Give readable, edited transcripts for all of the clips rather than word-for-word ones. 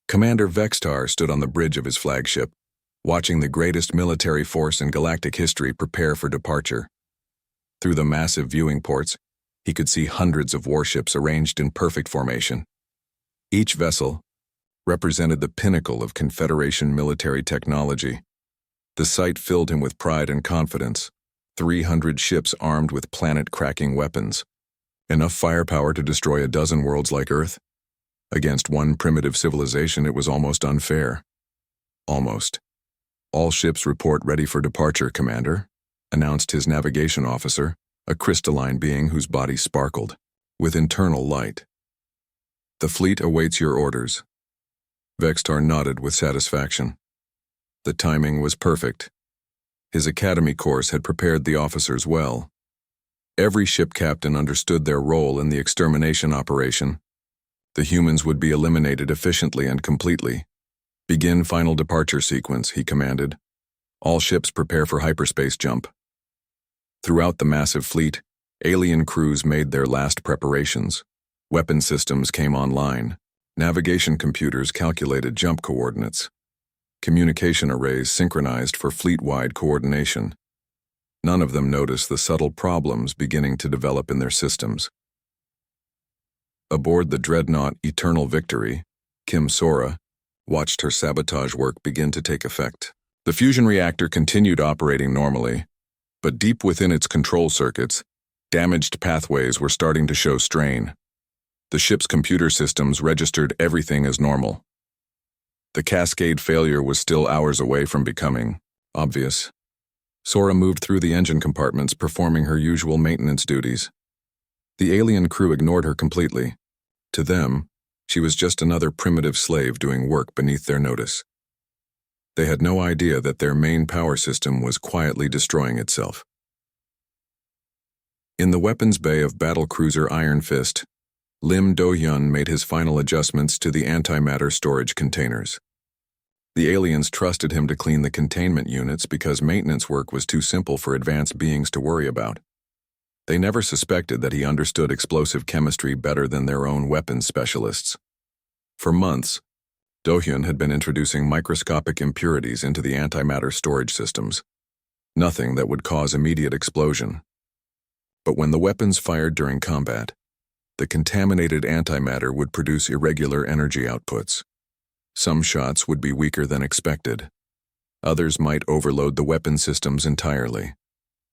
Commander Vextar stood on the bridge of his flagship, watching the greatest military force in galactic history prepare for departure. Through the massive viewing ports, he could see hundreds of warships arranged in perfect formation. Each vessel represented the pinnacle of Confederation military technology. The sight filled him with pride and confidence. 300 ships armed with planet-cracking weapons. Enough firepower to destroy a dozen worlds like Earth? Against one primitive civilization, it was almost unfair. Almost. "All ships report ready for departure, Commander," announced his navigation officer, a crystalline being whose body sparkled with internal light. "The fleet awaits your orders." Vextar nodded with satisfaction. The timing was perfect. His academy course had prepared the officers well. Every ship captain understood their role in the extermination operation. The humans would be eliminated efficiently and completely. "Begin final departure sequence," he commanded. "All ships prepare for hyperspace jump." Throughout the massive fleet, alien crews made their last preparations. Weapon systems came online. Navigation computers calculated jump coordinates. Communication arrays synchronized for fleet-wide coordination. None of them noticed the subtle problems beginning to develop in their systems. Aboard the dreadnought Eternal Victory, Kim Sora watched her sabotage work begin to take effect. The fusion reactor continued operating normally, but deep within its control circuits, damaged pathways were starting to show strain. The ship's computer systems registered everything as normal. The cascade failure was still hours away from becoming obvious. Sora moved through the engine compartments, performing her usual maintenance duties. The alien crew ignored her completely. To them, she was just another primitive slave doing work beneath their notice. They had no idea that their main power system was quietly destroying itself. In the weapons bay of battlecruiser Iron Fist, Lim Do-hyun made his final adjustments to the antimatter storage containers. The aliens trusted him to clean the containment units because maintenance work was too simple for advanced beings to worry about. They never suspected that he understood explosive chemistry better than their own weapons specialists. For months, Do-hyun had been introducing microscopic impurities into the antimatter storage systems. Nothing that would cause immediate explosion. But when the weapons fired during combat, the contaminated antimatter would produce irregular energy outputs. Some shots would be weaker than expected. Others might overload the weapon systems entirely.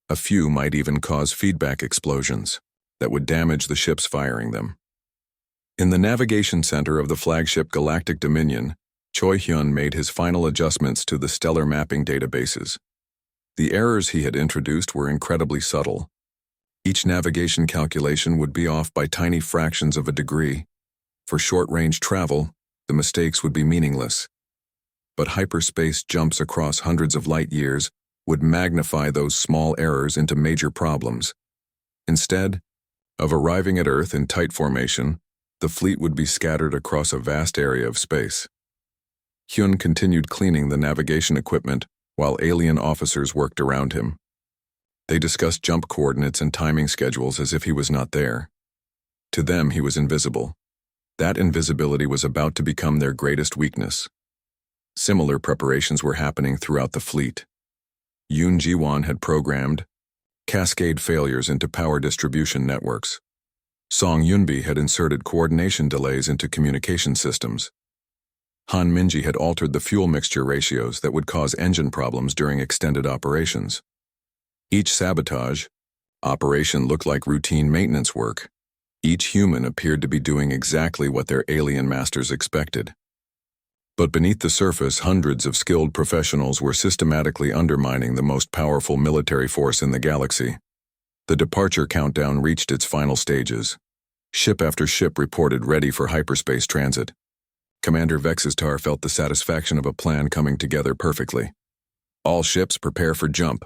A few might even cause feedback explosions that would damage the ships firing them. In the navigation center of the flagship Galactic Dominion, Choi-hyun made his final adjustments to the stellar mapping databases. The errors he had introduced were incredibly subtle. Each navigation calculation would be off by tiny fractions of a degree. For short-range travel, the mistakes would be meaningless. But hyperspace jumps across hundreds of light years would magnify those small errors into major problems. Instead of arriving at Earth in tight formation, the fleet would be scattered across a vast area of space. Hyun continued cleaning the navigation equipment while alien officers worked around him. They discussed jump coordinates and timing schedules as if he was not there. To them, he was invisible. That invisibility was about to become their greatest weakness. Similar preparations were happening throughout the fleet. Yoon Ji-won had programmed cascade failures into power distribution networks. Song Yunbi had inserted coordination delays into communication systems. Han Minji had altered the fuel mixture ratios that would cause engine problems during extended operations. Each sabotage operation looked like routine maintenance work. Each human appeared to be doing exactly what their alien masters expected. But beneath the surface, hundreds of skilled professionals were systematically undermining the most powerful military force in the galaxy. The departure countdown reached its final stages. Ship after ship reported ready for hyperspace transit. Commander Vextar felt the satisfaction of a plan coming together perfectly. "All ships prepare for jump,"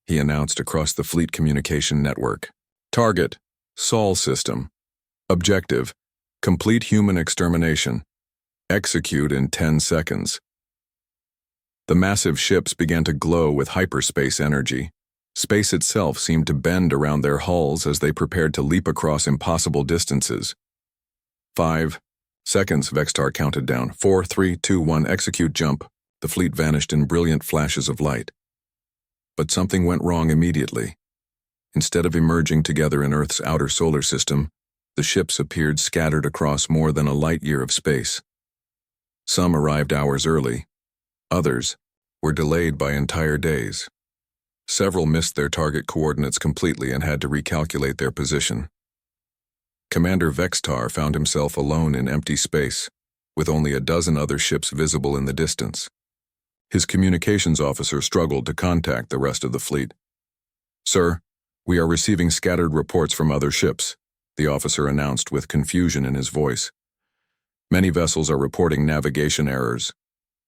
he announced across the fleet communication network. "Target, Sol system. Objective, complete human extermination. Execute in 10 seconds. The massive ships began to glow with hyperspace energy. Space itself seemed to bend around their hulls as they prepared to leap across impossible distances. 5, Seconds, Vextar counted down. 4, 3, 2, 1, execute jump. The fleet vanished in brilliant flashes of light. But something went wrong immediately. Instead of emerging together in Earth's outer solar system, the ships appeared scattered across more than a light year of space. Some arrived hours early. Others were delayed by entire days. Several missed their target coordinates completely and had to recalculate their position. Commander Vextar found himself alone in empty space, with only a dozen other ships visible in the distance. His communications officer struggled to contact the rest of the fleet. "Sir, we are receiving scattered reports from other ships," the officer announced with confusion in his voice. "Many vessels are reporting navigation errors.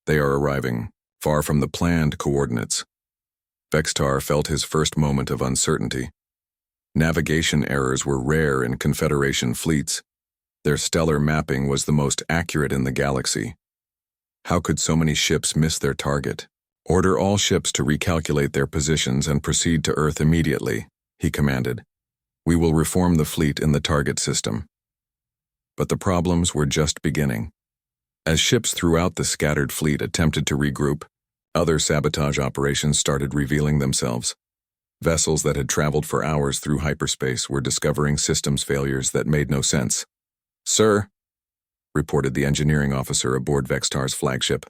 They are arriving far from the planned coordinates." Vextar felt his first moment of uncertainty. Navigation errors were rare in Confederation fleets. Their stellar mapping was the most accurate in the galaxy. How could so many ships miss their target? "Order all ships to recalculate their positions and proceed to Earth immediately," he commanded. "We will reform the fleet in the target system." But the problems were just beginning. As ships throughout the scattered fleet attempted to regroup, other sabotage operations started revealing themselves. Vessels that had traveled for hours through hyperspace were discovering systems failures that made no sense. "Sir," reported the engineering officer aboard Vextar's flagship,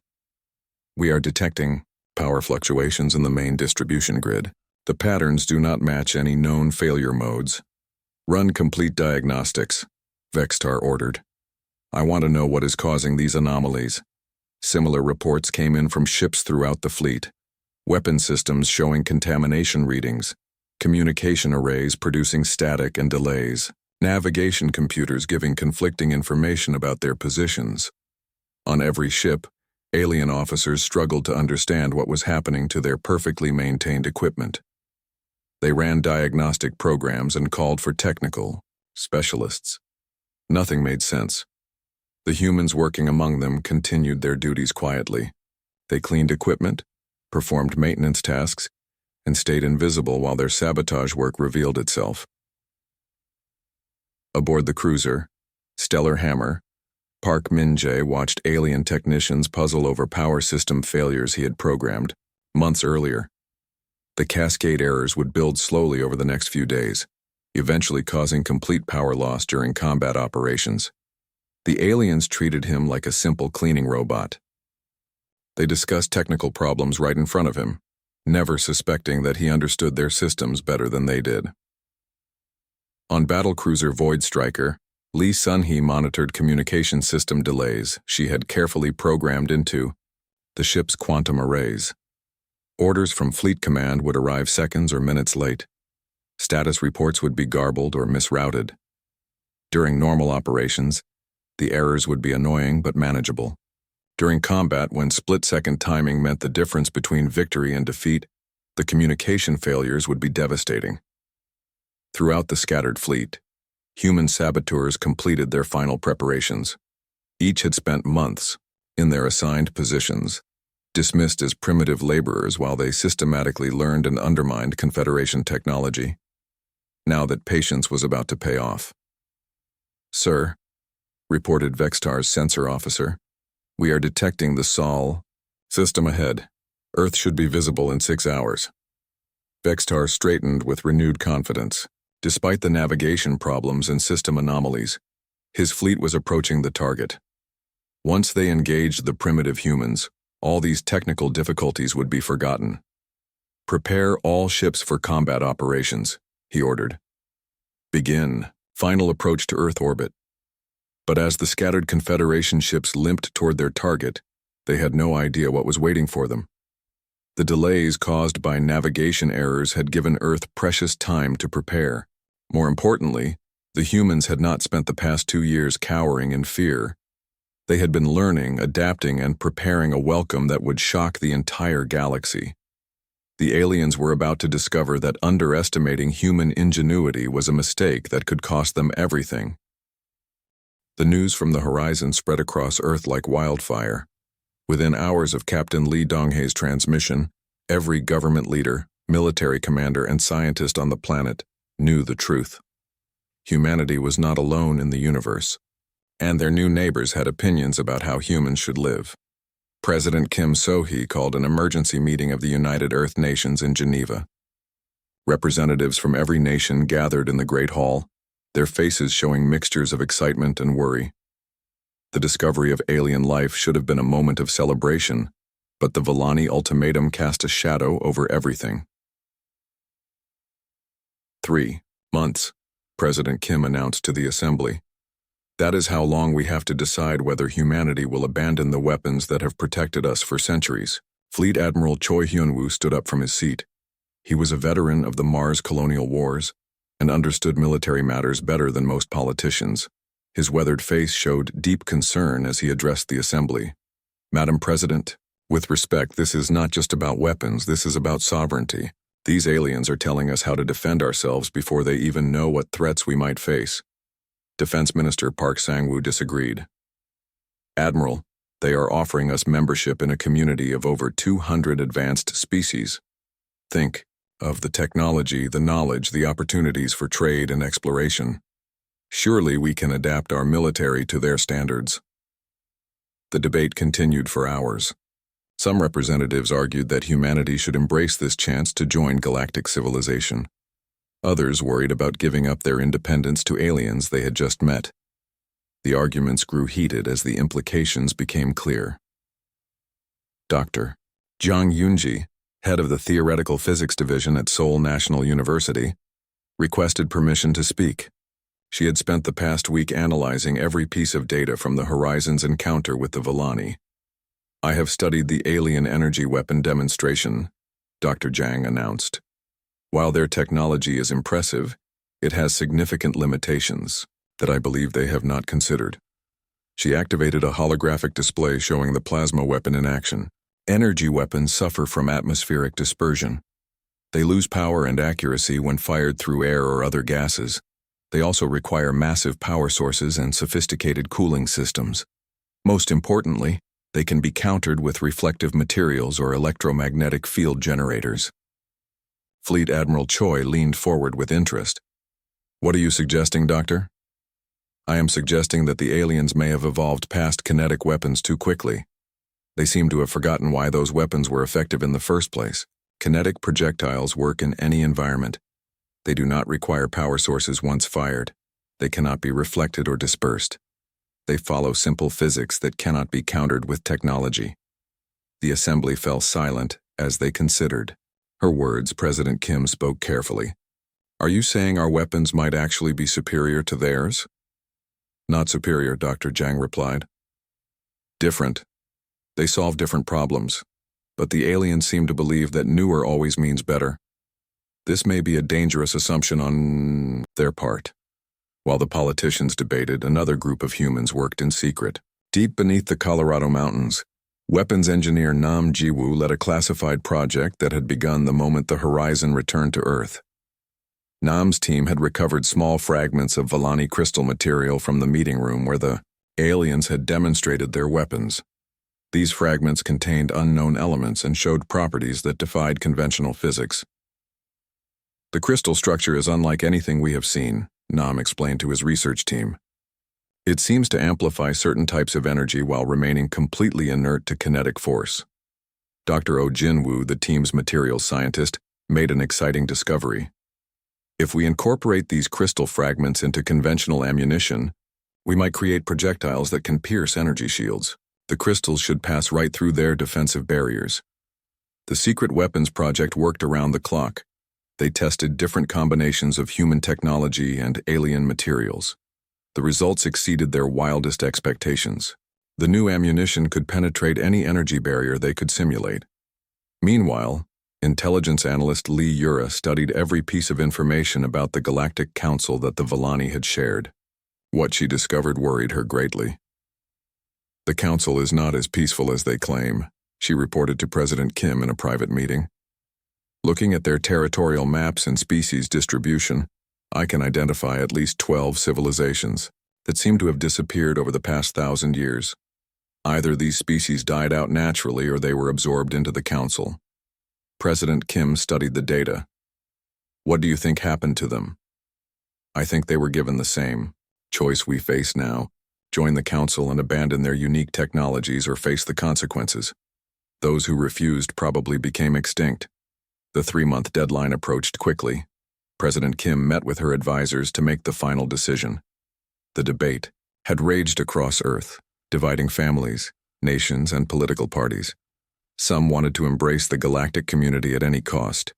"we are detecting power fluctuations in the main distribution grid. The patterns do not match any known failure modes. Run complete diagnostics," Vextar ordered. "I want to know what is causing these anomalies." Similar reports came in from ships throughout the fleet. Weapon systems showing contamination readings, communication arrays producing static and delays, navigation computers giving conflicting information about their positions. On every ship, alien officers struggled to understand what was happening to their perfectly maintained equipment. They ran diagnostic programs and called for technical specialists. Nothing made sense. The humans working among them continued their duties quietly. They cleaned equipment, performed maintenance tasks, and stayed invisible while their sabotage work revealed itself. Aboard the cruiser, Stellar Hammer, Park Min-jae watched alien technicians puzzle over power system failures he had programmed months earlier. The cascade errors would build slowly over the next few days, eventually causing complete power loss during combat operations. The aliens treated him like a simple cleaning robot. They discussed technical problems right in front of him, never suspecting that he understood their systems better than they did. On battlecruiser Void Striker, Lee Sun-hee monitored communication system delays she had carefully programmed into the ship's quantum arrays. Orders from Fleet Command would arrive seconds or minutes late. Status reports would be garbled or misrouted. During normal operations, the errors would be annoying but manageable. During combat, when split-second timing meant the difference between victory and defeat, the communication failures would be devastating. Throughout the scattered fleet, human saboteurs completed their final preparations. Each had spent months in their assigned positions, dismissed as primitive laborers while they systematically learned and undermined Confederation technology. Now that patience was about to pay off. "Sir," reported Vextar's sensor officer, "we are detecting the Sol system ahead. Earth should be visible in 6 hours." Vextar straightened with renewed confidence. Despite the navigation problems and system anomalies, his fleet was approaching the target. Once they engaged the primitive humans, all these technical difficulties would be forgotten. "Prepare all ships for combat operations," he ordered. "Begin final approach to Earth orbit." But as the scattered Confederation ships limped toward their target, they had no idea what was waiting for them. The delays caused by navigation errors had given Earth precious time to prepare. More importantly, the humans had not spent the past 2 years cowering in fear. They had been learning, adapting, and preparing a welcome that would shock the entire galaxy. The aliens were about to discover that underestimating human ingenuity was a mistake that could cost them everything. The news from the horizon spread across Earth like wildfire. Within hours of Captain Lee Donghae's transmission, every government leader, military commander, and scientist on the planet knew the truth. Humanity was not alone in the universe. and their new neighbors had opinions about how humans should live. President Kim So-hee called an emergency meeting of the United Earth Nations in Geneva. Representatives from every nation gathered in the Great Hall, their faces showing mixtures of excitement and worry. The discovery of alien life should have been a moment of celebration, but the Villani ultimatum cast a shadow over everything. 3 months, President Kim announced to the Assembly. That is how long we have to decide whether humanity will abandon the weapons that have protected us for centuries. Fleet Admiral Choi Hyun-woo stood up from his seat. He was a veteran of the Mars colonial wars and understood military matters better than most politicians. His weathered face showed deep concern as he addressed the Assembly. Madam President, with respect, this is not just about weapons, this is about sovereignty. These aliens are telling us how to defend ourselves before they even know what threats we might face. Defense Minister Park Sang-woo disagreed. Admiral, they are offering us membership in a community of over 200 advanced species. Think of the technology, the knowledge, the opportunities for trade and exploration. Surely we can adapt our military to their standards. The debate continued for hours. Some representatives argued that humanity should embrace this chance to join galactic civilization. Others worried about giving up their independence to aliens they had just met. The arguments grew heated as the implications became clear. Dr. Jang Yoonji, head of the Theoretical Physics Division at Seoul National University, requested permission to speak. She had spent the past week analyzing every piece of data from the Horizon's encounter with the Villani. I have studied the alien energy weapon demonstration, Dr. Jang announced. While their technology is impressive, it has significant limitations that I believe they have not considered. She activated a holographic display showing the plasma weapon in action. Energy weapons suffer from atmospheric dispersion. They lose power and accuracy when fired through air or other gases. They also require massive power sources and sophisticated cooling systems. Most importantly, they can be countered with reflective materials or electromagnetic field generators. Fleet Admiral Choi leaned forward with interest. What are you suggesting, Doctor? I am suggesting that the aliens may have evolved past kinetic weapons too quickly. They seem to have forgotten why those weapons were effective in the first place. Kinetic projectiles work in any environment. They do not require power sources once fired. They cannot be reflected or dispersed. They follow simple physics that cannot be countered with technology. The Assembly fell silent as they considered. Her words, President Kim spoke carefully. Are you saying our weapons might actually be superior to theirs? Not superior, Dr. Jang replied. Different. They solve different problems. But the aliens seem to believe that newer always means better. This may be a dangerous assumption on their part. While the politicians debated, another group of humans worked in secret. Deep beneath the Colorado mountains, weapons engineer Nam Ji-woo led a classified project that had begun the moment the Horizon returned to Earth. Nam's team had recovered small fragments of Villani crystal material from the meeting room where the aliens had demonstrated their weapons. These fragments contained unknown elements and showed properties that defied conventional physics. The crystal structure is unlike anything we have seen, Nam explained to his research team. It seems to amplify certain types of energy while remaining completely inert to kinetic force. Dr. Oh Jin-woo, the team's materials scientist, made an exciting discovery. If we incorporate these crystal fragments into conventional ammunition, we might create projectiles that can pierce energy shields. The crystals should pass right through their defensive barriers. The secret weapons project worked around the clock. They tested different combinations of human technology and alien materials. The results exceeded their wildest expectations. The new ammunition could penetrate any energy barrier they could simulate. Meanwhile, intelligence analyst Lee Yura studied every piece of information about the Galactic Council that the Villani had shared. What she discovered worried her greatly. The Council is not as peaceful as they claim, she reported to President Kim in a private meeting. Looking at their territorial maps and species distribution, I can identify at least 12 civilizations that seem to have disappeared over the past 1,000 years. Either these species died out naturally or they were absorbed into the Council. President Kim studied the data. What do you think happened to them? I think they were given the same choice we face now, join the Council and abandon their unique technologies or face the consequences. Those who refused probably became extinct. The 3-month deadline approached quickly. President Kim met with her advisors to make the final decision. The debate had raged across Earth, dividing families, nations, and political parties. Some wanted to embrace the galactic community at any cost.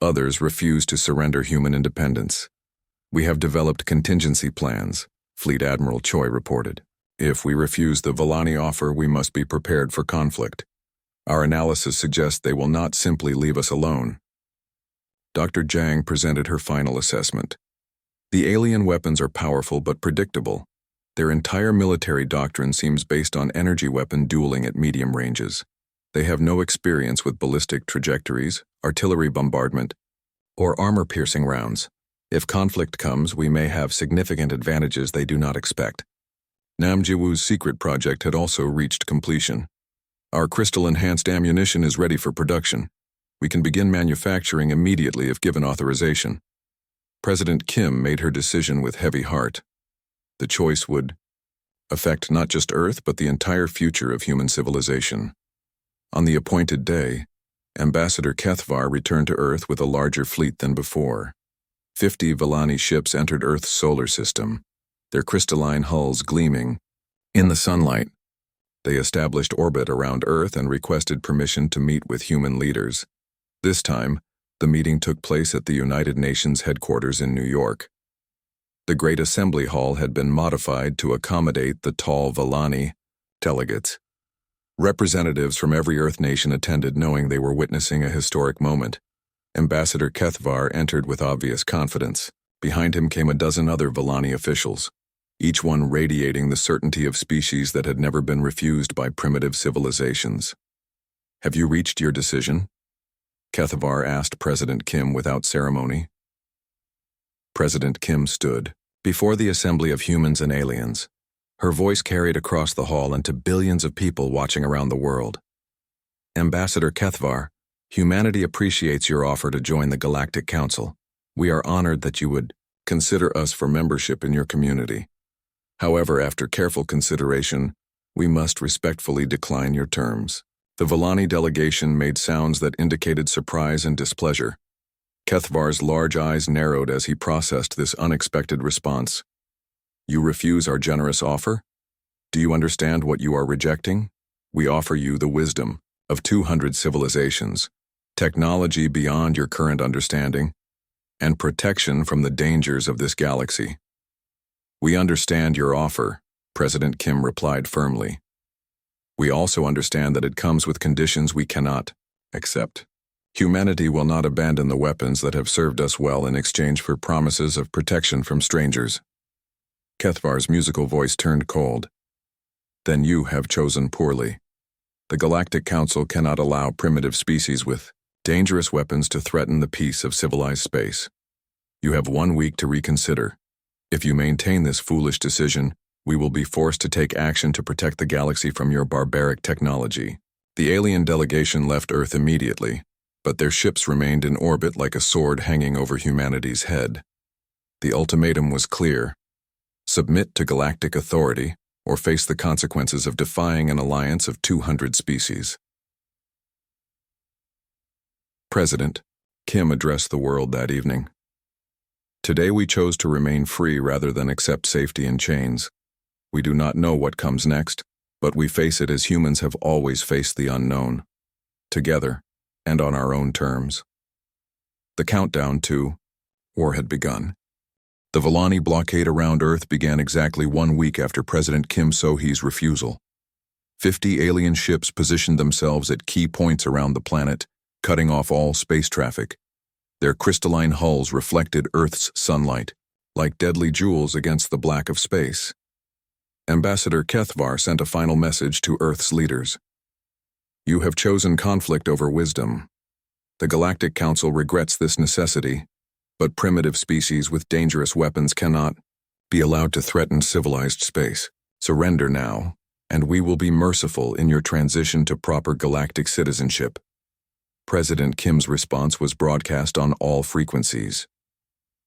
Others refused to surrender human independence. "We have developed contingency plans," Fleet Admiral Choi reported. "If we refuse the Volani offer, we must be prepared for conflict. Our analysis suggests they will not simply leave us alone." Dr. Zhang presented her final assessment. "The alien weapons are powerful but predictable. Their entire military doctrine seems based on energy weapon dueling at medium ranges. They have no experience with ballistic trajectories, artillery bombardment, or armor-piercing rounds. If conflict comes, we may have significant advantages they do not expect." Nam Jiwoo's secret project had also reached completion. "Our crystal-enhanced ammunition is ready for production. We can begin manufacturing immediately if given authorization." President Kim made her decision with heavy heart. The choice would affect not just Earth, but the entire future of human civilization. On the appointed day, Ambassador Kethvar returned to Earth with a larger fleet than before. 50 Volani ships entered Earth's solar system, their crystalline hulls gleaming in the sunlight. They established orbit around Earth and requested permission to meet with human leaders. This time, the meeting took place at the United Nations headquarters in New York. The Great Assembly Hall had been modified to accommodate the tall Volani delegates. Representatives from every Earth nation attended, knowing they were witnessing a historic moment. Ambassador Kethvar entered with obvious confidence. Behind him came a dozen other Volani officials, each one radiating the certainty of species that had never been refused by primitive civilizations. "Have you reached your decision?" Kethvar asked President Kim without ceremony. President Kim stood before the assembly of humans and aliens. Her voice carried across the hall and to billions of people watching around the world. "Ambassador Kethvar, humanity appreciates your offer to join the Galactic Council. We are honored that you would consider us for membership in your community. However, after careful consideration, we must respectfully decline your terms." The Volani delegation made sounds that indicated surprise and displeasure. Kethvar's large eyes narrowed as he processed this unexpected response. "You refuse our generous offer? Do you understand what you are rejecting? We offer you the wisdom of 200 civilizations, technology beyond your current understanding, and protection from the dangers of this galaxy." "We understand your offer," President Kim replied firmly. "We also understand that it comes with conditions we cannot accept. Humanity will not abandon the weapons that have served us well in exchange for promises of protection from strangers." Kethvar's musical voice turned cold. "Then you have chosen poorly. The Galactic Council cannot allow primitive species with dangerous weapons to threaten the peace of civilized space. You have 1 week to reconsider. If you maintain this foolish decision, we will be forced to take action to protect the galaxy from your barbaric technology." The alien delegation left Earth immediately, but their ships remained in orbit like a sword hanging over humanity's head. The ultimatum was clear: submit to galactic authority or face the consequences of defying an alliance of 200 species. President Kim addressed the world that evening. "Today we chose to remain free rather than accept safety in chains. We do not know what comes next, but we face it as humans have always faced the unknown, together and on our own terms." The countdown to war had begun. The Volani blockade around Earth began exactly 1 week after President Kim So-hee's refusal. 50 alien ships positioned themselves at key points around the planet, cutting off all space traffic. Their crystalline hulls reflected Earth's sunlight, like deadly jewels against the black of space. Ambassador Kethvar sent a final message to Earth's leaders. "You have chosen conflict over wisdom. The Galactic Council regrets this necessity, but primitive species with dangerous weapons cannot be allowed to threaten civilized space. Surrender now, and we will be merciful in your transition to proper galactic citizenship." President Kim's response was broadcast on all frequencies.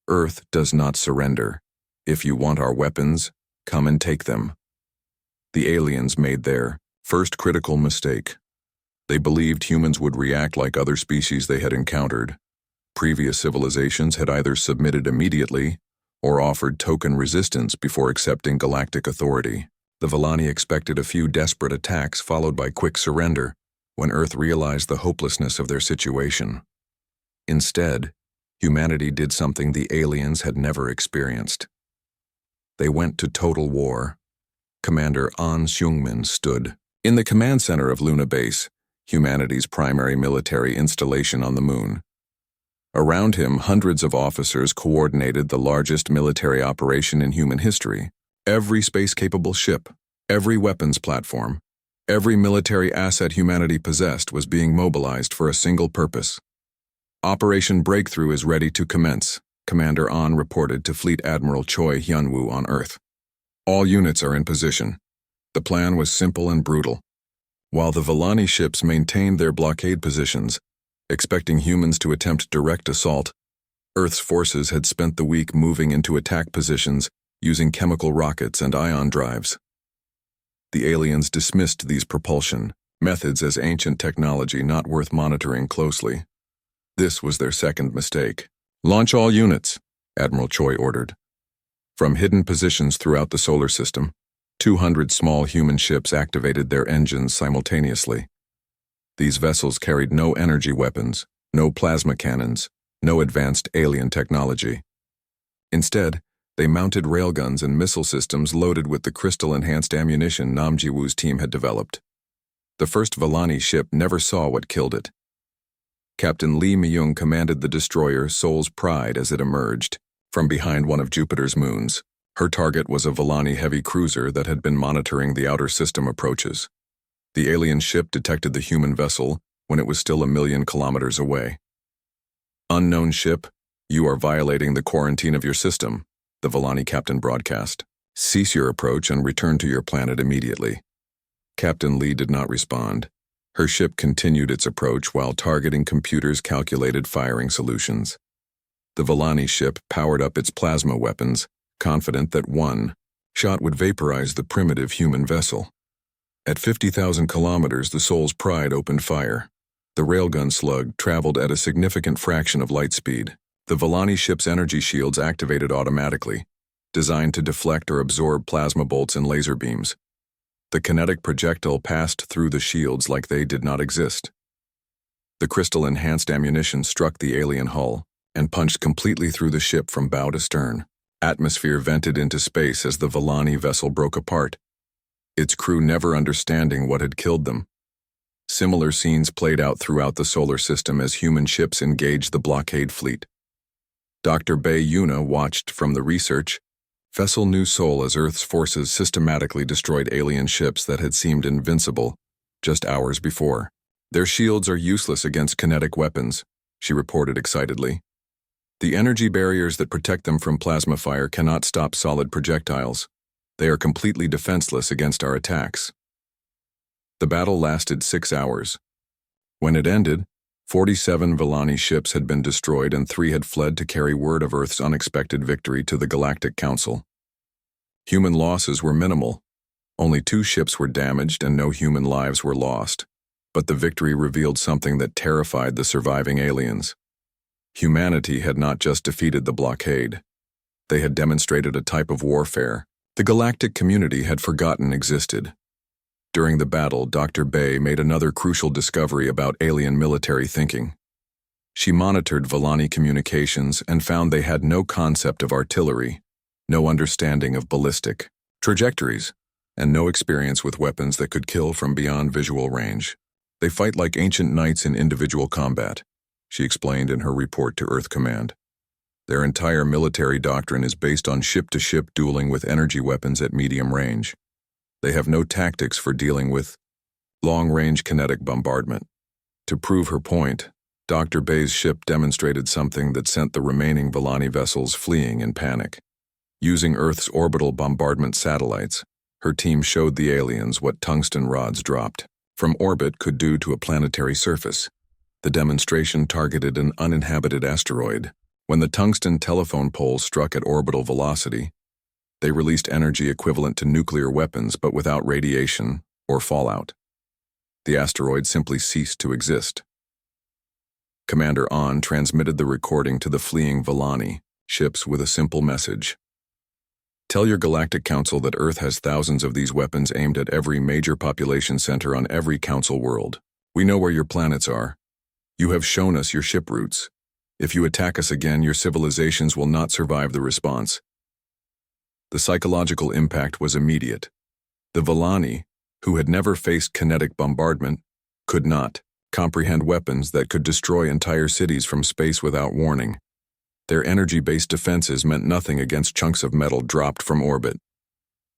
"Earth does not surrender. If you want our weapons, come and take them. The aliens made their first critical mistake. They believed humans would react like other species they had encountered. Previous civilizations had either submitted immediately or offered token resistance before accepting galactic authority. The Villani expected a few desperate attacks followed by quick surrender when Earth realized the hopelessness of their situation. Instead, humanity did something the aliens had never experienced. They went to total war. Commander An Seungmin stood in the command center of Luna Base, humanity's primary military installation on the moon. Around him, hundreds of officers coordinated the largest military operation in human history. Every space-capable ship, every weapons platform, every military asset humanity possessed was being mobilized for a single purpose. Operation Breakthrough is ready to commence, Commander An reported to Fleet Admiral Choi Hyunwoo on Earth. All units are in position. The plan was simple and brutal. While the Villani ships maintained their blockade positions, expecting humans to attempt direct assault, Earth's forces had spent the week moving into attack positions using chemical rockets and ion drives. The aliens dismissed these propulsion methods as ancient technology not worth monitoring closely. This was their second mistake. "Launch all units," Admiral Choi ordered. From hidden positions throughout the solar system, 200 small human ships activated their engines simultaneously. These vessels carried no energy weapons, no plasma cannons, no advanced alien technology. Instead, they mounted railguns and missile systems loaded with the crystal-enhanced ammunition Nam Ji-woo's team had developed. The first Villani ship never saw what killed it. Captain Lee Mi-young commanded the destroyer Soul's Pride as it emerged from behind one of Jupiter's moons. Her target was a Villani heavy cruiser that had been monitoring the outer system approaches. The alien ship detected the human vessel when it was still 1,000,000 kilometers away. "Unknown ship, you are violating the quarantine of your system," the Villani captain broadcast. "Cease your approach and return to your planet immediately." Captain Lee did not respond. Her ship continued its approach while targeting computers calculated firing solutions. The Villani ship powered up its plasma weapons, confident that one shot would vaporize the primitive human vessel. At 50,000 kilometers, the Soul's Pride opened fire. The railgun slug traveled at a significant fraction of light speed. The Villani ship's energy shields activated automatically, designed to deflect or absorb plasma bolts and laser beams. The kinetic projectile passed through the shields like they did not exist. The crystal-enhanced ammunition struck the alien hull and punched completely through the ship from bow to stern. Atmosphere vented into space as the Villani vessel broke apart, its crew never understanding what had killed them. Similar scenes played out throughout the solar system as human ships engaged the blockade fleet. Dr. Bae Yuna watched from the research vessel New Sol as Earth's forces systematically destroyed alien ships that had seemed invincible just hours before. "Their shields are useless against kinetic weapons," she reported excitedly. "The energy barriers that protect them from plasma fire cannot stop solid projectiles. They are completely defenseless against our attacks." The battle lasted 6 hours. When it ended, 47 Villani ships had been destroyed and 3 had fled to carry word of Earth's unexpected victory to the Galactic Council. Human losses were minimal. Only 2 ships were damaged and no human lives were lost. But the victory revealed something that terrified the surviving aliens. Humanity had not just defeated the blockade. They had demonstrated a type of warfare the galactic community had forgotten existed. During the battle, Dr. Bae made another crucial discovery about alien military thinking. She monitored Villani communications and found they had no concept of artillery, no understanding of ballistic trajectories, and no experience with weapons that could kill from beyond visual range. "They fight like ancient knights in individual combat," she explained in her report to Earth Command. "Their entire military doctrine is based on ship-to-ship dueling with energy weapons at medium range. They have no tactics for dealing with long-range kinetic bombardment." To prove her point, Dr. Bae's ship demonstrated something that sent the remaining Villani vessels fleeing in panic. Using Earth's orbital bombardment satellites, her team showed the aliens what tungsten rods dropped from orbit could do to a planetary surface. The demonstration targeted an uninhabited asteroid. When the tungsten telephone pole struck at orbital velocity, They released energy equivalent to nuclear weapons but without radiation or fallout. The asteroid simply ceased to exist. Commander An transmitted the recording to the fleeing Volani ships with a simple message. Tell your Galactic Council that Earth has thousands of these weapons aimed at every major population center on every Council world. We know where your planets are. You have shown us your ship routes. If you attack us again, your civilizations will not survive the response. The psychological impact was immediate. The Volani, who had never faced kinetic bombardment, could not comprehend weapons that could destroy entire cities from space without warning. Their energy-based defenses meant nothing against chunks of metal dropped from orbit.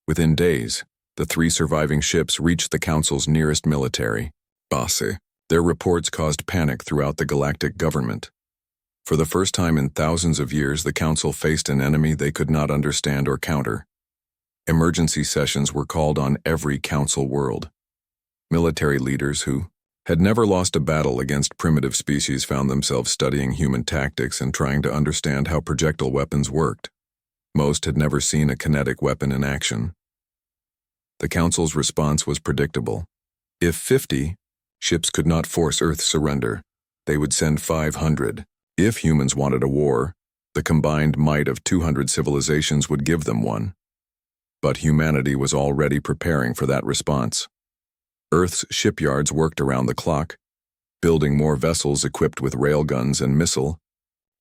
Within days, the 3 surviving ships reached the Council's nearest military base. Their reports caused panic throughout the galactic government. For the first time in thousands of years, the Council faced an enemy they could not understand or counter. Emergency sessions were called on every Council world. Military leaders who had never lost a battle against primitive species found themselves studying human tactics and trying to understand how projectile weapons worked. Most had never seen a kinetic weapon in action. The Council's response was predictable. If 50 ships could not force Earth's surrender, they would send 500. If humans wanted a war, the combined might of 200 civilizations would give them one. But humanity was already preparing for that response. Earth's shipyards worked around the clock, building more vessels equipped with railguns and missile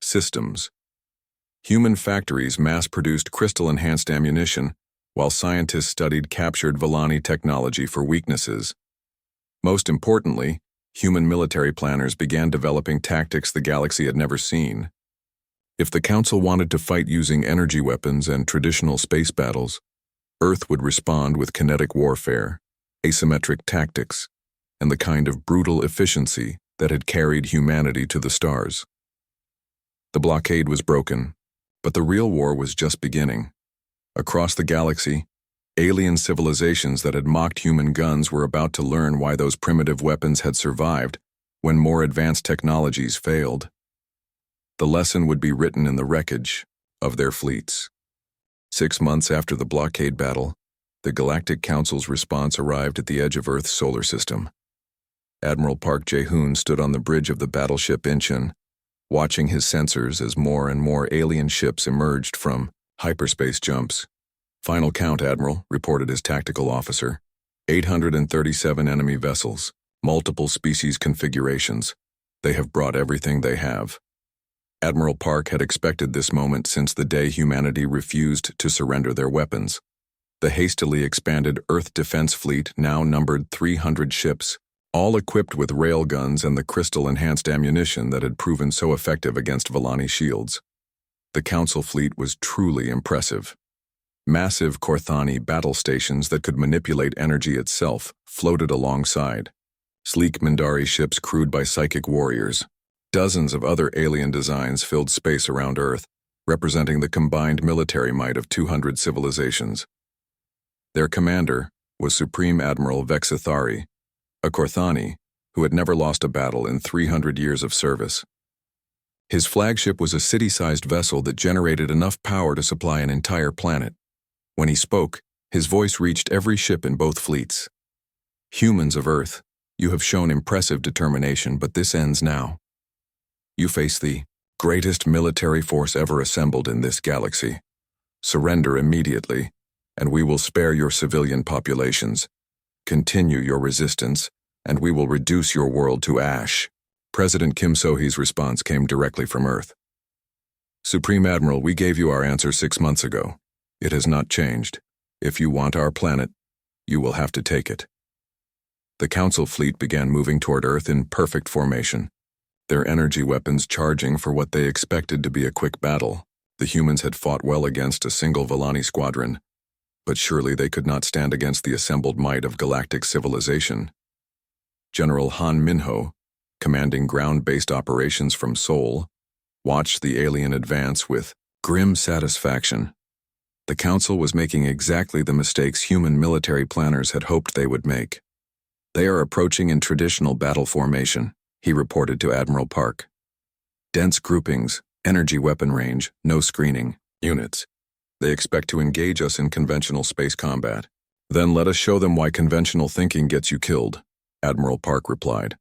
systems. Human factories mass-produced crystal-enhanced ammunition, while scientists studied captured Volani technology for weaknesses. Most importantly, human military planners began developing tactics the galaxy had never seen. If the Council wanted to fight using energy weapons and traditional space battles, Earth would respond with kinetic warfare, asymmetric tactics, and the kind of brutal efficiency that had carried humanity to the stars. The blockade was broken, but the real war was just beginning. Across the galaxy, alien civilizations that had mocked human guns were about to learn why those primitive weapons had survived when more advanced technologies failed. The lesson would be written in the wreckage of their fleets. 6 months after the blockade battle, the Galactic Council's response arrived at the edge of Earth's solar system. Admiral Park Jae-hoon stood on the bridge of the battleship Incheon, watching his sensors as more and more alien ships emerged from hyperspace jumps. Final count, Admiral, reported his tactical officer. 837 enemy vessels, multiple species configurations. They have brought everything they have. Admiral Park had expected this moment since the day humanity refused to surrender their weapons. The hastily expanded Earth Defense Fleet now numbered 300 ships, all equipped with railguns and the crystal-enhanced ammunition that had proven so effective against Volani shields. The Council fleet was truly impressive. Massive Korthani battle stations that could manipulate energy itself floated alongside. Sleek Mindari ships crewed by psychic warriors. Dozens of other alien designs filled space around Earth, representing the combined military might of 200 civilizations. Their commander was Supreme Admiral Vexithari, a Korthani who had never lost a battle in 300 years of service. His flagship was a city-sized vessel that generated enough power to supply an entire planet. When he spoke, his voice reached every ship in both fleets. Humans of Earth, you have shown impressive determination, but this ends now. You face the greatest military force ever assembled in this galaxy. Surrender immediately, and we will spare your civilian populations. Continue your resistance, and we will reduce your world to ash. President Kim So-hee's response came directly from Earth. Supreme Admiral, we gave you our answer 6 months ago. It has not changed. If you want our planet, you will have to take it. The Council fleet began moving toward Earth in perfect formation, their energy weapons charging for what they expected to be a quick battle. The humans had fought well against a single Volani squadron, but surely they could not stand against the assembled might of galactic civilization. General Han Minho, commanding ground-based operations from Seoul, watched the alien advance with grim satisfaction. The Council was making exactly the mistakes human military planners had hoped they would make. They are approaching in traditional battle formation, he reported to Admiral Park. Dense groupings, energy weapon range, no screening, units. They expect to engage us in conventional space combat. Then let us show them why conventional thinking gets you killed, Admiral Park replied.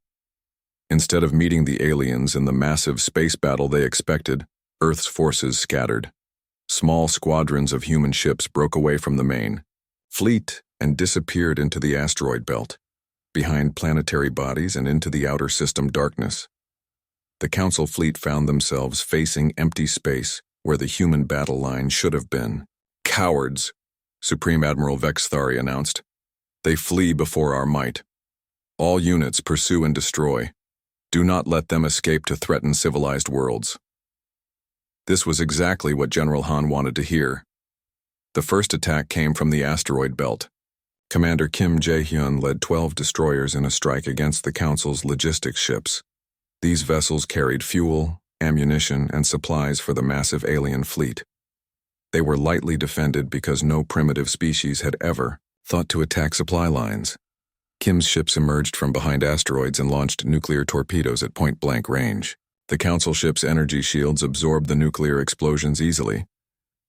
Instead of meeting the aliens in the massive space battle they expected, Earth's forces scattered. Small squadrons of human ships broke away from the main fleet and disappeared into the asteroid belt, behind planetary bodies and into the outer system darkness. The Council fleet found themselves facing empty space where the human battle line should have been. Cowards, Supreme Admiral Vexthari announced. They flee before our might. All units pursue and destroy. Do not let them escape to threaten civilized worlds. This was exactly what General Han wanted to hear. The first attack came from the asteroid belt. Commander Kim Jae-hyun led 12 destroyers in a strike against the Council's logistics ships. These vessels carried fuel, ammunition, and supplies for the massive alien fleet. They were lightly defended because no primitive species had ever thought to attack supply lines. Kim's ships emerged from behind asteroids and launched nuclear torpedoes at point-blank range. The Council ships' energy shields absorbed the nuclear explosions easily,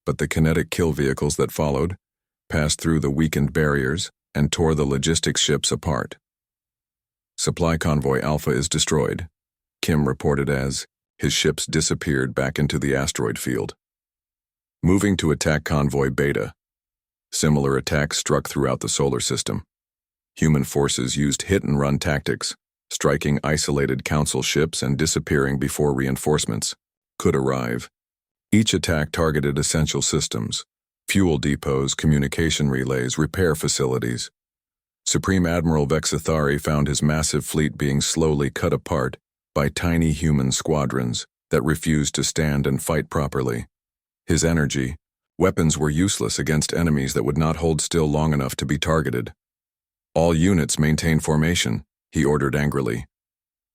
but the kinetic kill vehicles that followed passed through the weakened barriers and tore the logistics ships apart. Supply Convoy Alpha is destroyed, Kim reported as his ships disappeared back into the asteroid field. Moving to attack Convoy Beta. Similar attacks struck throughout the solar system. Human forces used hit-and-run tactics, striking isolated Council ships and disappearing before reinforcements could arrive. Each attack targeted essential systems, fuel depots, communication relays, repair facilities. Supreme Admiral Vexthari found his massive fleet being slowly cut apart by tiny human squadrons that refused to stand and fight properly. His energy, weapons were useless against enemies that would not hold still long enough to be targeted. All units maintain formation, he ordered angrily.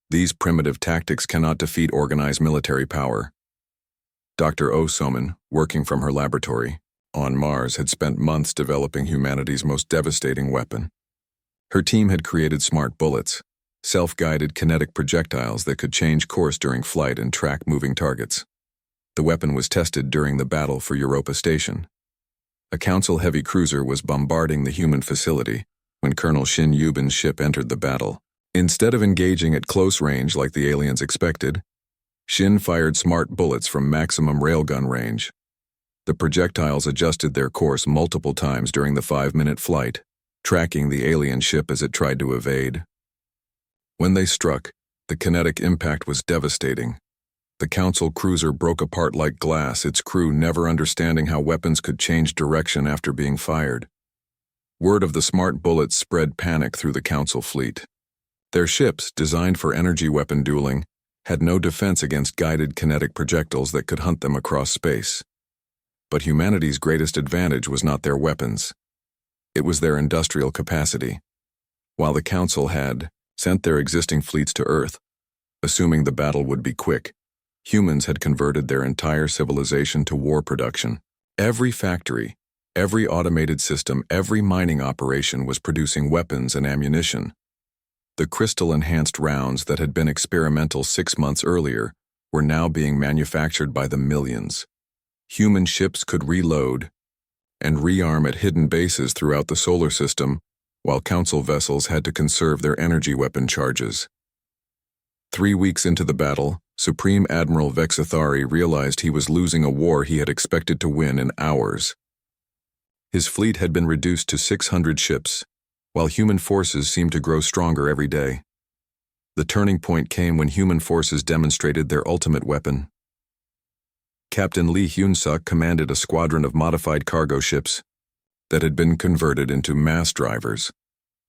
These primitive tactics cannot defeat organized military power. Dr. Oh Soman, working from her laboratory on Mars, had spent months developing humanity's most devastating weapon. Her team had created smart bullets, self-guided kinetic projectiles that could change course during flight and track moving targets. The weapon was tested during the battle for Europa Station. A Council heavy cruiser was bombarding the human facility when Colonel Shin Yubin's ship entered the battle. Instead of engaging at close range like the aliens expected, Shin fired smart bullets from maximum railgun range. The projectiles adjusted their course multiple times during the 5-minute flight, tracking the alien ship as it tried to evade. When they struck, the kinetic impact was devastating. The Council cruiser broke apart like glass, its crew never understanding how weapons could change direction after being fired. Word of the smart bullets spread panic through the Council fleet. Their ships, designed for energy weapon dueling, had no defense against guided kinetic projectiles that could hunt them across space. But humanity's greatest advantage was not their weapons. It was their industrial capacity. While the Council had sent their existing fleets to Earth, assuming the battle would be quick, humans had converted their entire civilization to war production. Every factory, every automated system, every mining operation was producing weapons and ammunition. The crystal-enhanced rounds that had been experimental 6 months earlier were now being manufactured by the millions. Human ships could reload and rearm at hidden bases throughout the solar system, while Council vessels had to conserve their energy weapon charges. 3 weeks into the battle, Supreme Admiral Vexthari realized he was losing a war he had expected to win in hours. His fleet had been reduced to 600 ships, while human forces seemed to grow stronger every day. The turning point came when human forces demonstrated their ultimate weapon. Captain Lee Hyun-suk commanded a squadron of modified cargo ships that had been converted into mass drivers.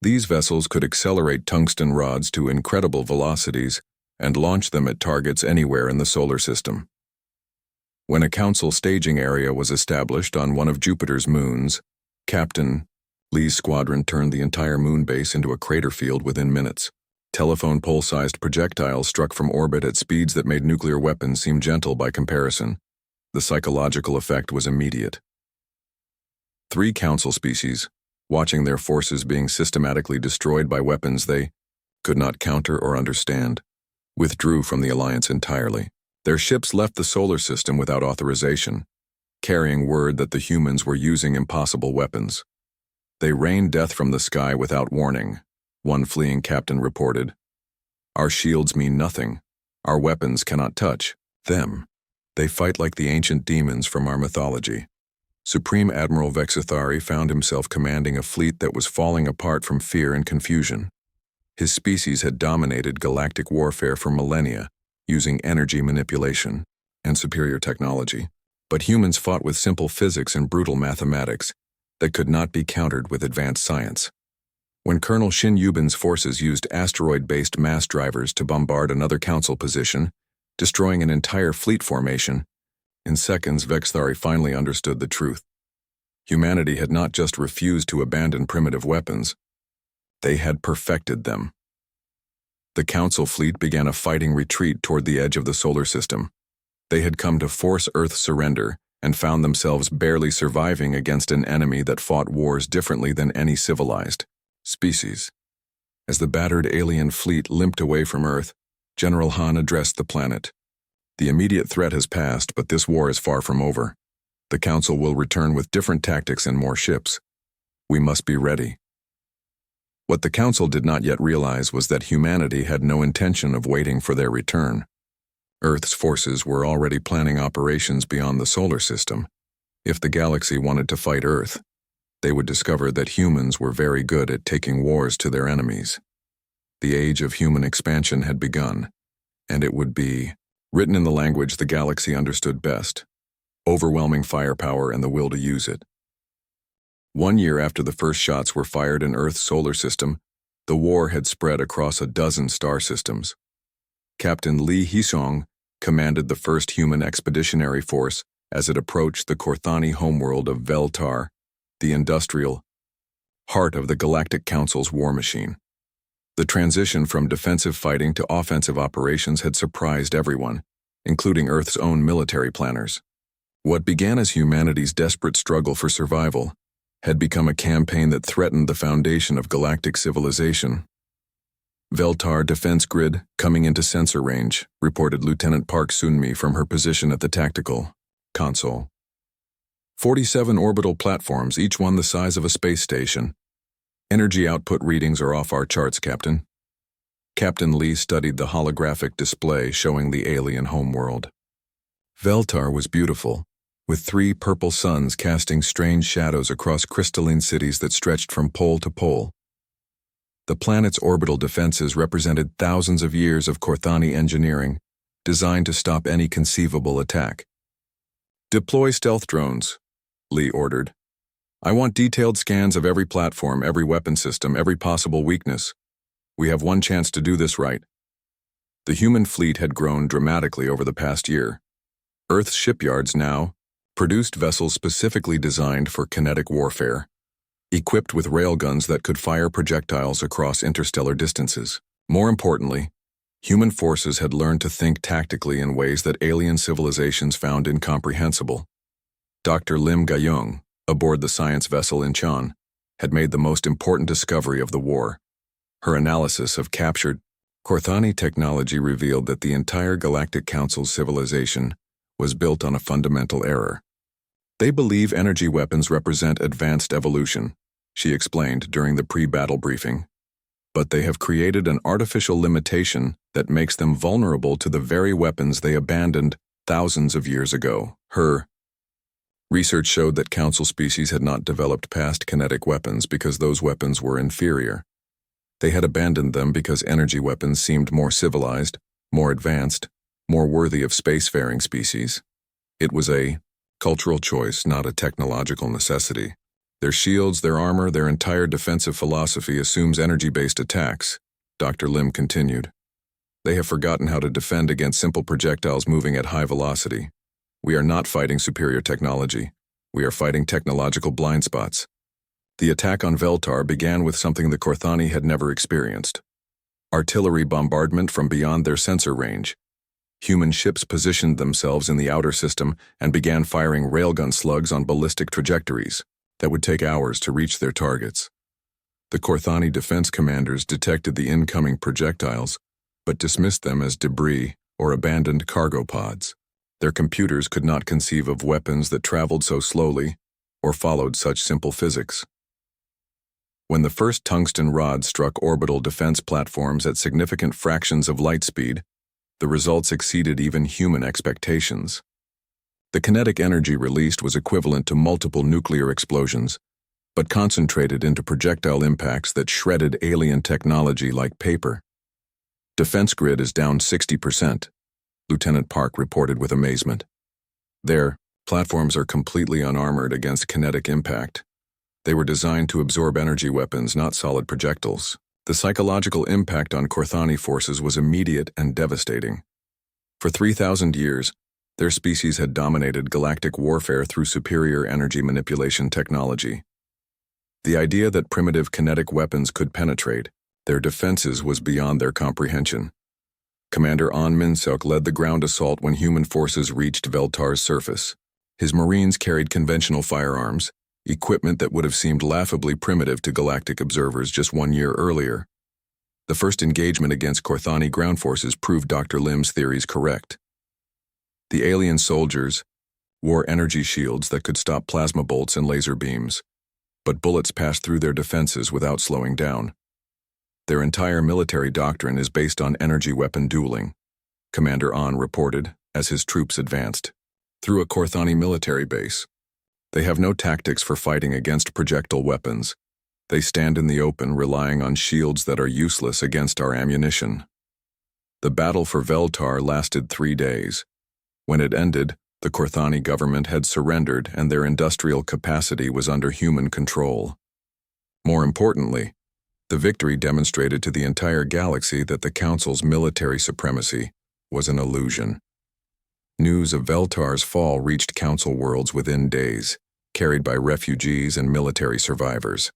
These vessels could accelerate tungsten rods to incredible velocities and launch them at targets anywhere in the solar system. When a Council staging area was established on one of Jupiter's moons, Captain Lee's squadron turned the entire moon base into a crater field within minutes. Telephone pole-sized projectiles struck from orbit at speeds that made nuclear weapons seem gentle by comparison. The psychological effect was immediate. 3 Council species, watching their forces being systematically destroyed by weapons they could not counter or understand, withdrew from the alliance entirely. Their ships left the solar system without authorization. carrying word that the humans were using impossible weapons. They rained death from the sky without warning, one fleeing captain reported. Our shields mean nothing. Our weapons cannot touch them. They fight like the ancient demons from our mythology. Supreme Admiral Vexithari found himself commanding a fleet that was falling apart from fear and confusion. His species had dominated galactic warfare for millennia, using energy manipulation and superior technology. But humans fought with simple physics and brutal mathematics that could not be countered with advanced science. When Colonel Shin Yubin's forces used asteroid-based mass drivers to bombard another council position, destroying an entire fleet formation, in seconds Vexithari finally understood the truth. Humanity had not just refused to abandon primitive weapons, they had perfected them. The council fleet began a fighting retreat toward the edge of the solar system. They had come to force Earth's surrender and found themselves barely surviving against an enemy that fought wars differently than any civilized species. As the battered alien fleet limped away from Earth, General Han addressed the planet. The immediate threat has passed, but this war is far from over. The Council will return with different tactics and more ships. We must be ready. What the Council did not yet realize was that humanity had no intention of waiting for their return. Earth's forces were already planning operations beyond the solar system. If the galaxy wanted to fight Earth, they would discover that humans were very good at taking wars to their enemies. The age of human expansion had begun, and it would be written in the language the galaxy understood best, overwhelming firepower and the will to use it. 1 year after the first shots were fired in Earth's solar system, the war had spread across a dozen star systems. Captain Li Hisong commanded the first human expeditionary force as it approached the Korthani homeworld of Veltar, the industrial heart of the Galactic Council's war machine. The transition from defensive fighting to offensive operations had surprised everyone, including Earth's own military planners. What began as humanity's desperate struggle for survival had become a campaign that threatened the foundation of galactic civilization. Veltar defense grid coming into sensor range, reported Lieutenant Park Sunmi from her position at the tactical console. 47 orbital platforms, each one the size of a space station. Energy output readings are off our charts, Captain. Captain Lee studied the holographic display showing the alien homeworld. Veltar was beautiful, with 3 purple suns casting strange shadows across crystalline cities that stretched from pole to pole. The planet's orbital defenses represented thousands of years of Korthani engineering, designed to stop any conceivable attack. Deploy stealth drones, Lee ordered. I want detailed scans of every platform, every weapon system, every possible weakness. We have one chance to do this right. The human fleet had grown dramatically over the past year. Earth's shipyards now produced vessels specifically designed for kinetic warfare, equipped with railguns that could fire projectiles across interstellar distances. More importantly, human forces had learned to think tactically in ways that alien civilizations found incomprehensible. Dr. Lim Gayong, aboard the science vessel Inchan, had made the most important discovery of the war. Her analysis of captured Korthani technology revealed that the entire Galactic Council's civilization was built on a fundamental error. They believe energy weapons represent advanced evolution, she explained during the pre-battle briefing. But they have created an artificial limitation that makes them vulnerable to the very weapons they abandoned thousands of years ago. Her research showed that Council species had not developed past kinetic weapons because those weapons were inferior. They had abandoned them because energy weapons seemed more civilized, more advanced, more worthy of spacefaring species. It was a cultural choice, not a technological necessity. Their shields, their armor, their entire defensive philosophy assumes energy-based attacks, Dr. Lim continued. They have forgotten how to defend against simple projectiles moving at high velocity. We are not fighting superior technology. We are fighting technological blind spots. The attack on Veltar began with something the Korthani had never experienced. Artillery bombardment from beyond their sensor range. Human ships positioned themselves in the outer system and began firing railgun slugs on ballistic trajectories that would take hours to reach their targets. The Korthani defense commanders detected the incoming projectiles, but dismissed them as debris or abandoned cargo pods. Their computers could not conceive of weapons that traveled so slowly or followed such simple physics. When the first tungsten rods struck orbital defense platforms at significant fractions of light speed, the results exceeded even human expectations. The kinetic energy released was equivalent to multiple nuclear explosions, but concentrated into projectile impacts that shredded alien technology like paper. Defense grid is down 60%, Lieutenant Park reported with amazement. Their platforms are completely unarmored against kinetic impact. They were designed to absorb energy weapons, not solid projectiles. The psychological impact on Korthani forces was immediate and devastating. For 3,000 years, their species had dominated galactic warfare through superior energy manipulation technology. The idea that primitive kinetic weapons could penetrate their defenses was beyond their comprehension. Commander An Minseok led the ground assault when human forces reached Veltar's surface. His Marines carried conventional firearms, equipment that would have seemed laughably primitive to galactic observers just 1 year earlier. The first engagement against Korthani ground forces proved Dr. Lim's theories correct. The alien soldiers wore energy shields that could stop plasma bolts and laser beams, but bullets passed through their defenses without slowing down. Their entire military doctrine is based on energy weapon dueling, Commander An reported as his troops advanced through a Korthani military base. They have no tactics for fighting against projectile weapons. They stand in the open, relying on shields that are useless against our ammunition. The battle for Veltar lasted 3 days. When it ended, the Korthani government had surrendered and their industrial capacity was under human control. More importantly, the victory demonstrated to the entire galaxy that the Council's military supremacy was an illusion. News of Veltar's fall reached Council worlds within days, carried by refugees and military survivors.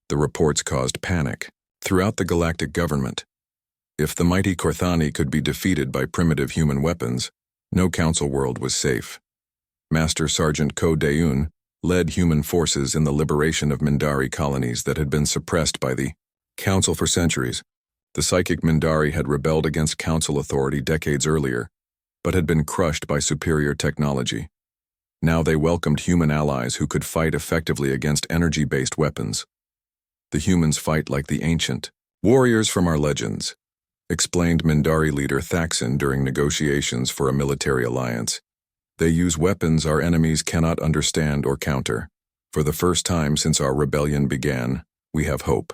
The reports caused panic throughout the galactic government. If the mighty Korthani could be defeated by primitive human weapons, no Council world was safe. Master Sergeant Ko Daeun led human forces in the liberation of Mindari colonies that had been suppressed by the Council for centuries. The psychic Mindari had rebelled against Council authority decades earlier, but had been crushed by superior technology. Now they welcomed human allies who could fight effectively against energy-based weapons. The humans fight like the ancient warriors from our legends, explained Mindari leader Thaxon during negotiations for a military alliance. They use weapons our enemies cannot understand or counter. For the first time since our rebellion began, we have hope.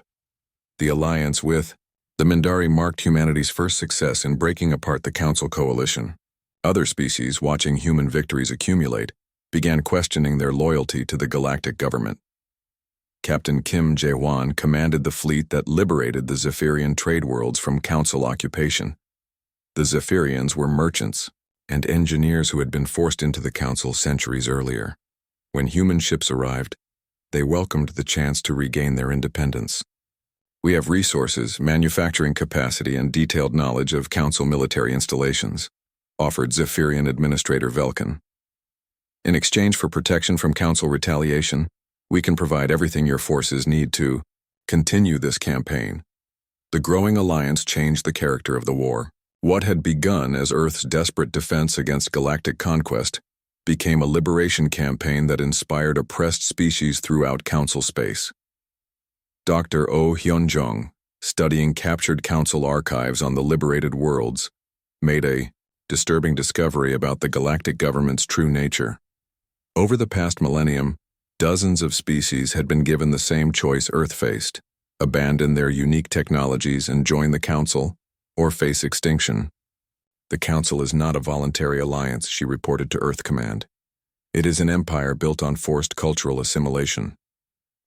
The alliance with the Mindari marked humanity's first success in breaking apart the Council coalition. Other species, watching human victories accumulate, began questioning their loyalty to the galactic government. Captain Kim Jae-hwan commanded the fleet that liberated the Zephyrian trade worlds from Council occupation. The Zephyrians were merchants and engineers who had been forced into the Council centuries earlier. When human ships arrived, they welcomed the chance to regain their independence. We have resources, manufacturing capacity, and detailed knowledge of Council military installations, offered Zephyrian Administrator Velkin. In exchange for protection from Council retaliation, we can provide everything your forces need to continue this campaign. The growing alliance changed the character of the war. What had begun as Earth's desperate defense against galactic conquest became a liberation campaign that inspired oppressed species throughout Council space. Dr. Oh Hyun-jung, studying captured Council archives on the liberated worlds, made a disturbing discovery about the galactic government's true nature. Over the past millennium, dozens of species had been given the same choice Earth faced: abandon their unique technologies and join the Council, or face extinction. The Council is not a voluntary alliance, she reported to Earth Command. It is an empire built on forced cultural assimilation.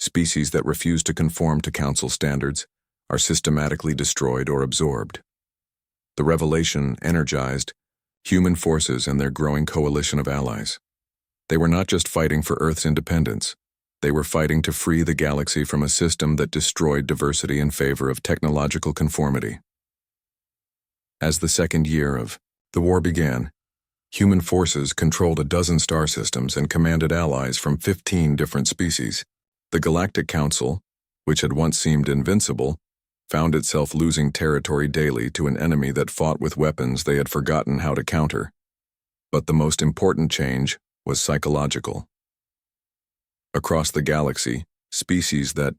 Species that refuse to conform to Council standards are systematically destroyed or absorbed. The revelation energized human forces and their growing coalition of allies. They were not just fighting for Earth's independence. They were fighting to free the galaxy from a system that destroyed diversity in favor of technological conformity. As the second year of the war began, human forces controlled a dozen star systems and commanded allies from 15 different species. The Galactic Council, which had once seemed invincible, found itself losing territory daily to an enemy that fought with weapons they had forgotten how to counter. But the most important change was psychological. Across the galaxy, species that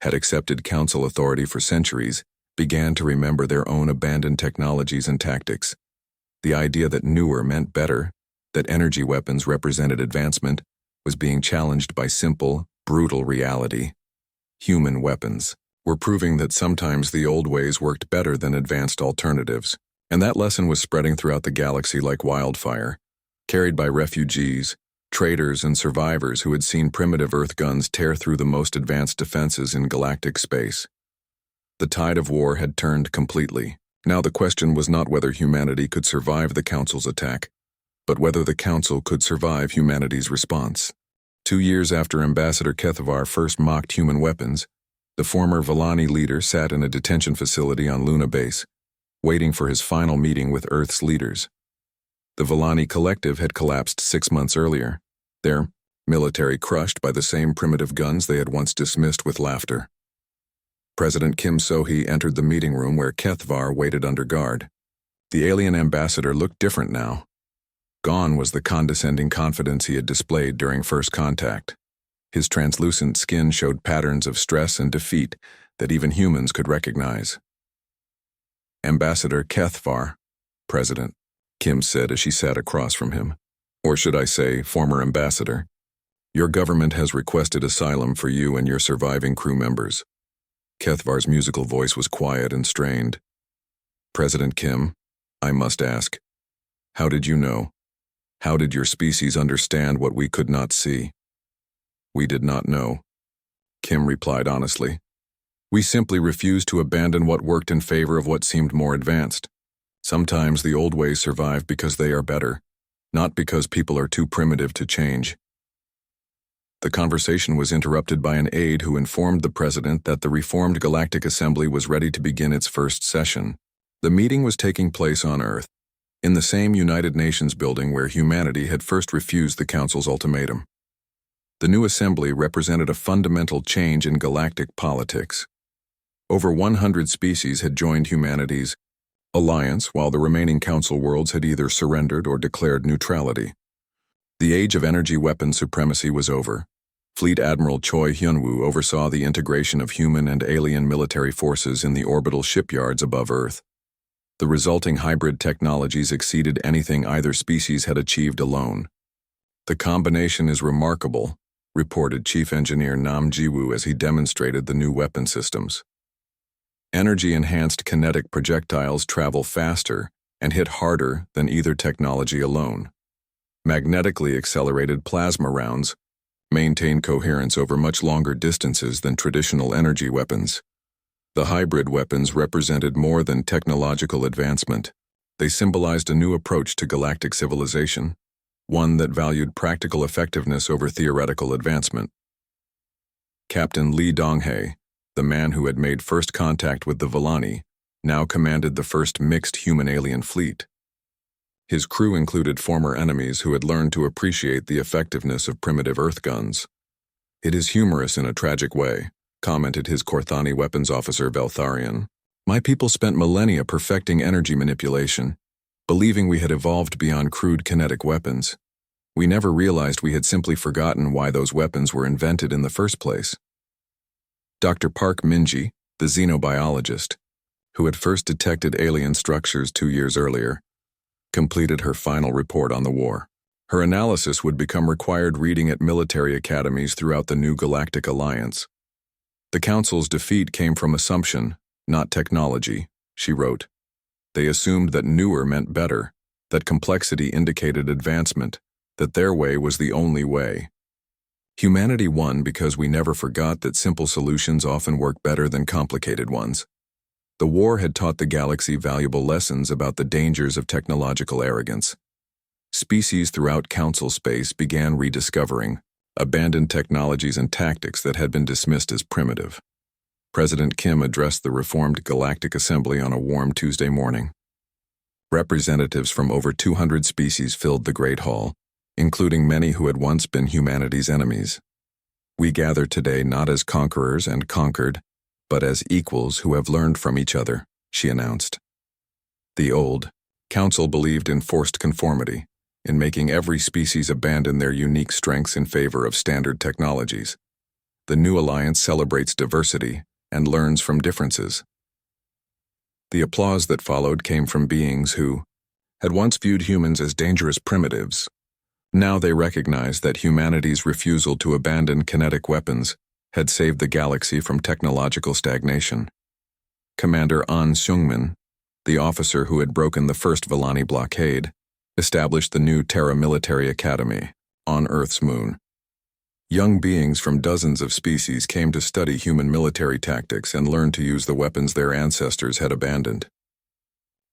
had accepted Council authority for centuries began to remember their own abandoned technologies and tactics. The idea that newer meant better, that energy weapons represented advancement, was being challenged by simple, brutal reality. Human weapons were proving that sometimes the old ways worked better than advanced alternatives, and that lesson was spreading throughout the galaxy like wildfire, carried by refugees, traders, and survivors who had seen primitive Earth guns tear through the most advanced defenses in galactic space. The tide of war had turned completely. Now the question was not whether humanity could survive the Council's attack, but whether the Council could survive humanity's response. 2 years after Ambassador Kethvar first mocked human weapons, the former Villani leader sat in a detention facility on Luna Base, waiting for his final meeting with Earth's leaders. The Villani Collective had collapsed 6 months earlier, their military crushed by the same primitive guns they had once dismissed with laughter. President Kim So-hee entered the meeting room where Kethvar waited under guard. The alien ambassador looked different now. Gone was the condescending confidence he had displayed during first contact. His translucent skin showed patterns of stress and defeat that even humans could recognize. Ambassador Kethvar, President, Kim said as she sat across from him. Or should I say, former ambassador. Your government has requested asylum for you and your surviving crew members. Kethvar's musical voice was quiet and strained. President Kim, I must ask, how did you know? How did your species understand what we could not see? We did not know, Kim replied honestly. We simply refused to abandon what worked in favor of what seemed more advanced. Sometimes the old ways survive because they are better, not because people are too primitive to change. The conversation was interrupted by an aide who informed the president that the Reformed Galactic Assembly was ready to begin its first session. The meeting was taking place on Earth, in the same United Nations building where humanity had first refused the Council's ultimatum. The new assembly represented a fundamental change in galactic politics. Over 100 species had joined humanity's alliance, while the remaining Council worlds had either surrendered or declared neutrality. The age of energy weapon supremacy was over. Fleet Admiral Choi Hyun-woo oversaw the integration of human and alien military forces in the orbital shipyards above Earth. The resulting hybrid technologies exceeded anything either species had achieved alone. The combination is remarkable, reported Chief Engineer Nam Ji-woo as he demonstrated the new weapon systems. Energy-enhanced kinetic projectiles travel faster and hit harder than either technology alone. Magnetically accelerated plasma rounds maintain coherence over much longer distances than traditional energy weapons. The hybrid weapons represented more than technological advancement. They symbolized a new approach to galactic civilization, one that valued practical effectiveness over theoretical advancement. Captain Lee Dong-hae, the man who had made first contact with the Villani, now commanded the first mixed human-alien fleet. His crew included former enemies who had learned to appreciate the effectiveness of primitive Earth guns. It is humorous in a tragic way, commented his Korthani weapons officer Veltharion. My people spent millennia perfecting energy manipulation, believing we had evolved beyond crude kinetic weapons. We never realized we had simply forgotten why those weapons were invented in the first place. Dr. Park Min-ji, the xenobiologist, who had first detected alien structures 2 years earlier, completed her final report on the war. Her analysis would become required reading at military academies throughout the new Galactic Alliance. The Council's defeat came from assumption, not technology, she wrote. They assumed that newer meant better, that complexity indicated advancement, that their way was the only way. Humanity won because we never forgot that simple solutions often work better than complicated ones. The war had taught the galaxy valuable lessons about the dangers of technological arrogance. Species throughout Council space began rediscovering abandoned technologies and tactics that had been dismissed as primitive. President Kim addressed the Reformed Galactic Assembly on a warm Tuesday morning. Representatives from over 200 species filled the Great Hall, including many who had once been humanity's enemies. We gather today not as conquerors and conquered, but as equals who have learned from each other, she announced. The old Council believed in forced conformity, in making every species abandon their unique strengths in favor of standard technologies. The new alliance celebrates diversity and learns from differences. The applause that followed came from beings who had once viewed humans as dangerous primitives. Now they recognized that humanity's refusal to abandon kinetic weapons had saved the galaxy from technological stagnation. Commander An Seungmin, the officer who had broken the first Vellani blockade, established the new Terra Military Academy on Earth's moon. Young beings from dozens of species came to study human military tactics and learn to use the weapons their ancestors had abandoned.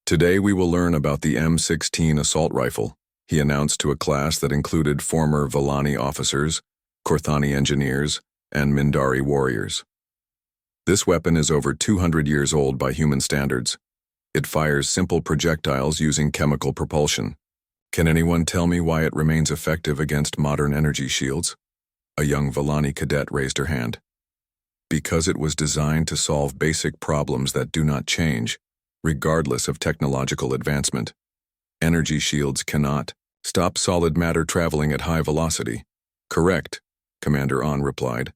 Today we will learn about the M16 assault rifle, he announced to a class that included former Vellani officers, Korthani engineers, and Mindari warriors. This weapon is over 200 years old by human standards. It fires simple projectiles using chemical propulsion. Can anyone tell me why it remains effective against modern energy shields? A young Vellani cadet raised her hand. Because it was designed to solve basic problems that do not change, regardless of technological advancement. Energy shields cannot stop solid matter traveling at high velocity. Correct, Commander An replied.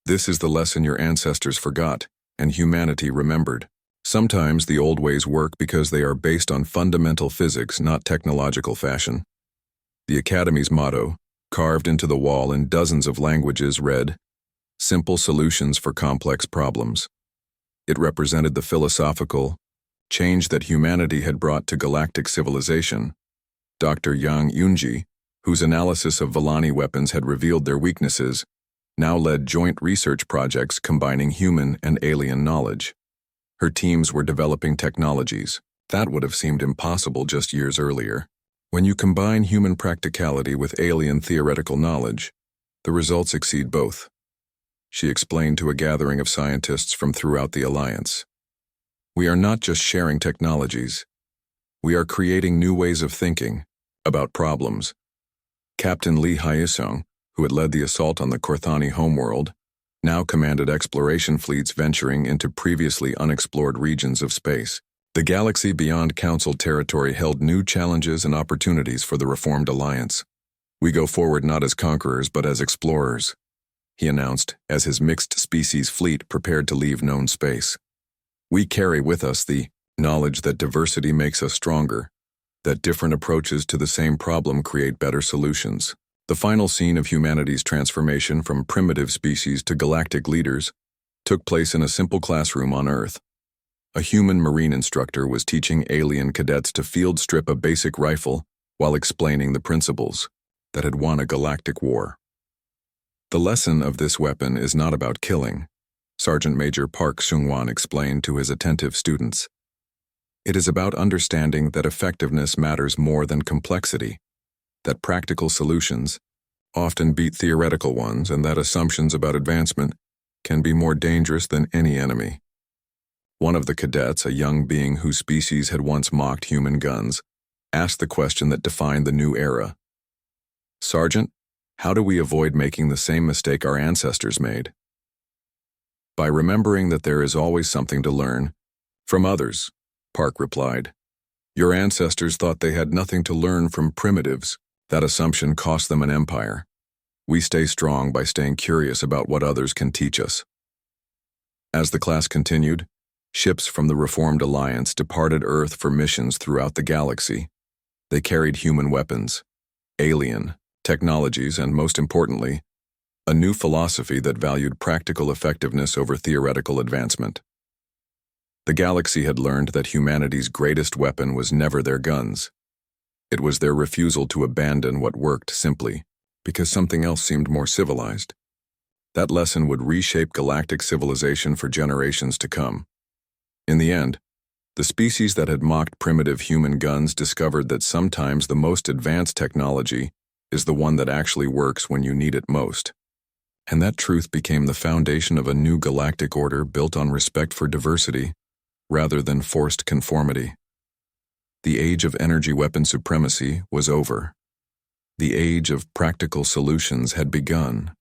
This is the lesson your ancestors forgot, and humanity remembered. Sometimes the old ways work because they are based on fundamental physics, not technological fashion. The Academy's motto, carved into the wall in dozens of languages, read, "Simple solutions for complex problems." It represented the philosophical change that humanity had brought to galactic civilization. Dr. Yang Yunji, whose analysis of Vellani weapons had revealed their weaknesses, now led joint research projects combining human and alien knowledge. Her teams were developing technologies that would have seemed impossible just years earlier. When you combine human practicality with alien theoretical knowledge, the results exceed both, she explained to a gathering of scientists from throughout the Alliance. We are not just sharing technologies. We are creating new ways of thinking about problems. Captain Lee Hyesung, who had led the assault on the Korthani homeworld, now commanded exploration fleets venturing into previously unexplored regions of space. The galaxy beyond Council territory held new challenges and opportunities for the Reformed Alliance. We go forward not as conquerors but as explorers, he announced as his mixed-species fleet prepared to leave known space. We carry with us the knowledge that diversity makes us stronger, that different approaches to the same problem create better solutions. The final scene of humanity's transformation from primitive species to galactic leaders took place in a simple classroom on Earth. A human marine instructor was teaching alien cadets to field strip a basic rifle while explaining the principles that had won a galactic war. The lesson of this weapon is not about killing, Sergeant Major Park Seung-wan explained to his attentive students. It is about understanding that effectiveness matters more than complexity, that practical solutions often beat theoretical ones, and that assumptions about advancement can be more dangerous than any enemy. One of the cadets, a young being whose species had once mocked human guns, asked the question that defined the new era. Sergeant, how do we avoid making the same mistake our ancestors made? By remembering that there is always something to learn from others, Park replied. Your ancestors thought they had nothing to learn from primitives. That assumption cost them an empire. We stay strong by staying curious about what others can teach us. As the class continued, ships from the Reformed Alliance departed Earth for missions throughout the galaxy. They carried human weapons, alien technologies, and most importantly, a new philosophy that valued practical effectiveness over theoretical advancement. The galaxy had learned that humanity's greatest weapon was never their guns. It was their refusal to abandon what worked simply because something else seemed more civilized. That lesson would reshape galactic civilization for generations to come. In the end, the species that had mocked primitive human guns discovered that sometimes the most advanced technology is the one that actually works when you need it most. And that truth became the foundation of a new galactic order built on respect for diversity rather than forced conformity. The age of energy weapon supremacy was over. The age of practical solutions had begun.